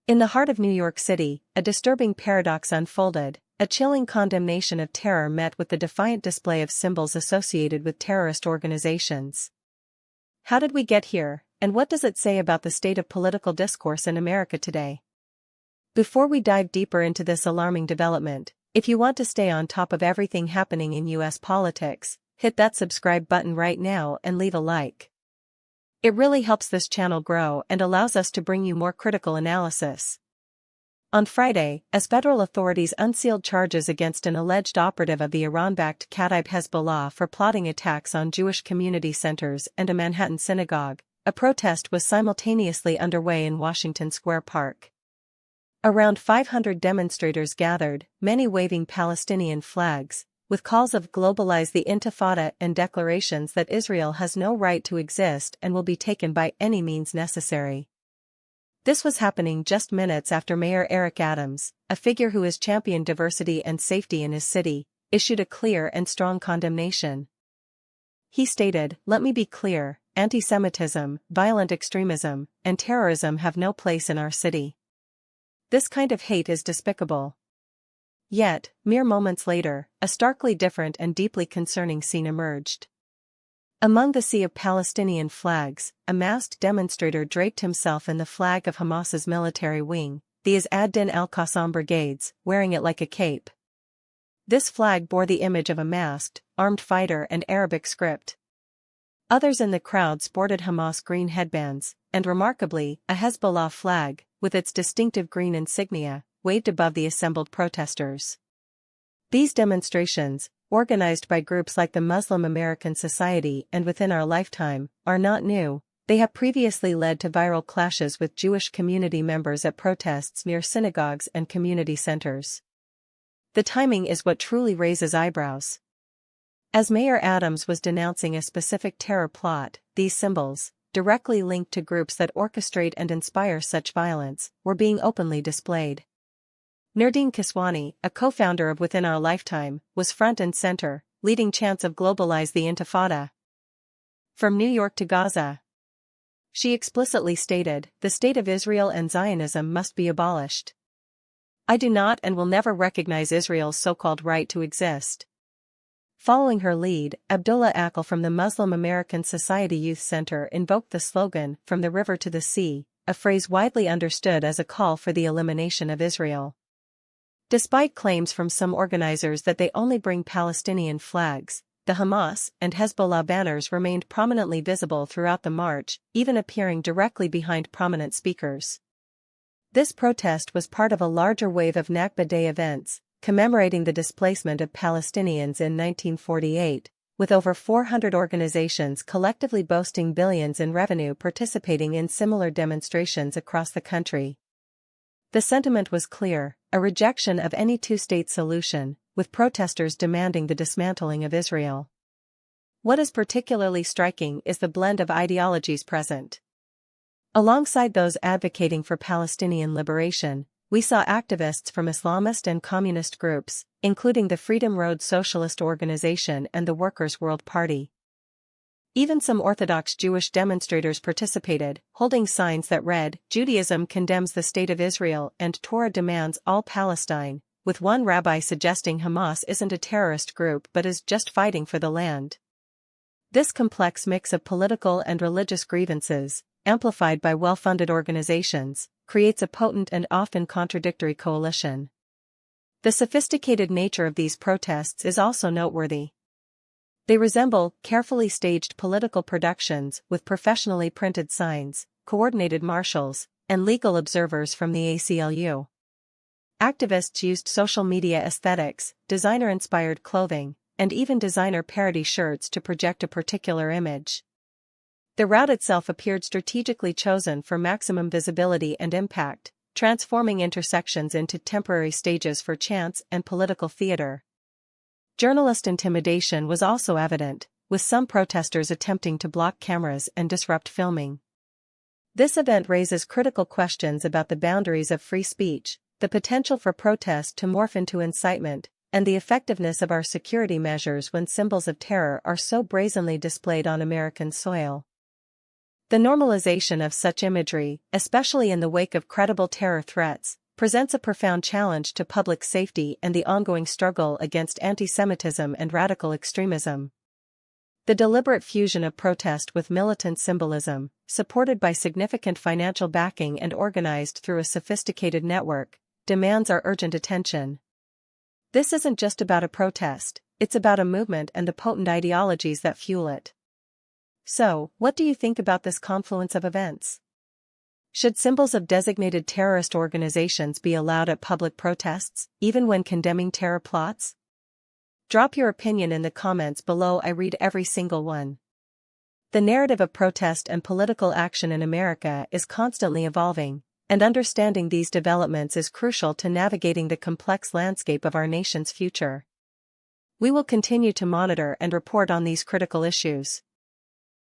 In the heart of New York City, a disturbing paradox unfolded. A chilling condemnation of terror met with the defiant display of symbols associated with terrorist organizations. How did we get here, and what does it say about the state of political discourse in America today? Before we dive deeper into this alarming development, if you want to stay on top of everything happening in U.S. politics, hit that subscribe button right now and leave a like. It really helps this channel grow and allows us to bring you more critical analysis. On Friday, as federal authorities unsealed charges against an alleged operative of the Iran-backed Kataib Hezbollah for plotting attacks on Jewish community centers and a Manhattan synagogue, a protest was simultaneously underway in Washington Square Park. Around 500 demonstrators gathered, many waving Palestinian flags, with calls of Globalize the Intifada and declarations that Israel has no right to exist and will be taken by any means necessary. This was happening just minutes after Mayor Eric Adams, a figure who has championed diversity and safety in his city, issued a clear and strong condemnation. He stated, "Let me be clear, anti-Semitism, violent extremism, and terrorism have no place in our city. This kind of hate is despicable." Yet, mere moments later, a starkly different and deeply concerning scene emerged. Among the sea of Palestinian flags, a masked demonstrator draped himself in the flag of Hamas's military wing, the Izz ad-Din al-Qassam Brigades, wearing it like a cape. This flag bore the image of a masked, armed fighter and Arabic script. Others in the crowd sported Hamas green headbands, and remarkably, a Hezbollah flag, with its distinctive green insignia, waved above the assembled protesters. These demonstrations, organized by groups like the Muslim American Society and Within Our Lifetime, are not new. They have previously led to viral clashes with Jewish community members at protests near synagogues and community centers. The timing is what truly raises eyebrows. As Mayor Adams was denouncing a specific terror plot, these symbols, directly linked to groups that orchestrate and inspire such violence, were being openly displayed. Nurdin Kiswani, a co-founder of Within Our Lifetime, was front and center, leading chants of Globalize the Intifada. From New York to Gaza. She explicitly stated, "The state of Israel and Zionism must be abolished. I do not and will never recognize Israel's so-called right to exist." Following her lead, Abdullah Akil from the Muslim American Society Youth Center invoked the slogan, "From the river to the sea," a phrase widely understood as a call for the elimination of Israel. Despite claims from some organizers that they only bring Palestinian flags, the Hamas and Hezbollah banners remained prominently visible throughout the march, even appearing directly behind prominent speakers. This protest was part of a larger wave of Nakba Day events, commemorating the displacement of Palestinians in 1948, with over 400 organizations collectively boasting billions in revenue participating in similar demonstrations across the country. The sentiment was clear, a rejection of any two-state solution, with protesters demanding the dismantling of Israel. What is particularly striking is the blend of ideologies present. Alongside those advocating for Palestinian liberation, we saw activists from Islamist and communist groups, including the Freedom Road Socialist Organization and the Workers' World Party. Even some Orthodox Jewish demonstrators participated, holding signs that read, "Judaism condemns the state of Israel and Torah demands all Palestine," with one rabbi suggesting Hamas isn't a terrorist group but is just fighting for the land. This complex mix of political and religious grievances, amplified by well-funded organizations, creates a potent and often contradictory coalition. The sophisticated nature of these protests is also noteworthy. They resemble carefully staged political productions with professionally printed signs, coordinated marshals, and legal observers from the ACLU. Activists used social media aesthetics, designer-inspired clothing, and even designer-parody shirts to project a particular image. The route itself appeared strategically chosen for maximum visibility and impact, transforming intersections into temporary stages for chants and political theater. Journalist intimidation was also evident, with some protesters attempting to block cameras and disrupt filming. This event raises critical questions about the boundaries of free speech, the potential for protest to morph into incitement, and the effectiveness of our security measures when symbols of terror are so brazenly displayed on American soil. The normalization of such imagery, especially in the wake of credible terror threats, presents a profound challenge to public safety and the ongoing struggle against anti-Semitism and radical extremism. The deliberate fusion of protest with militant symbolism, supported by significant financial backing and organized through a sophisticated network, demands our urgent attention. This isn't just about a protest, it's about a movement and the potent ideologies that fuel it. So, what do you think about this confluence of events? Should symbols of designated terrorist organizations be allowed at public protests, even when condemning terror plots? Drop your opinion in the comments below. I read every single one. The narrative of protest and political action in America is constantly evolving, and understanding these developments is crucial to navigating the complex landscape of our nation's future. We will continue to monitor and report on these critical issues.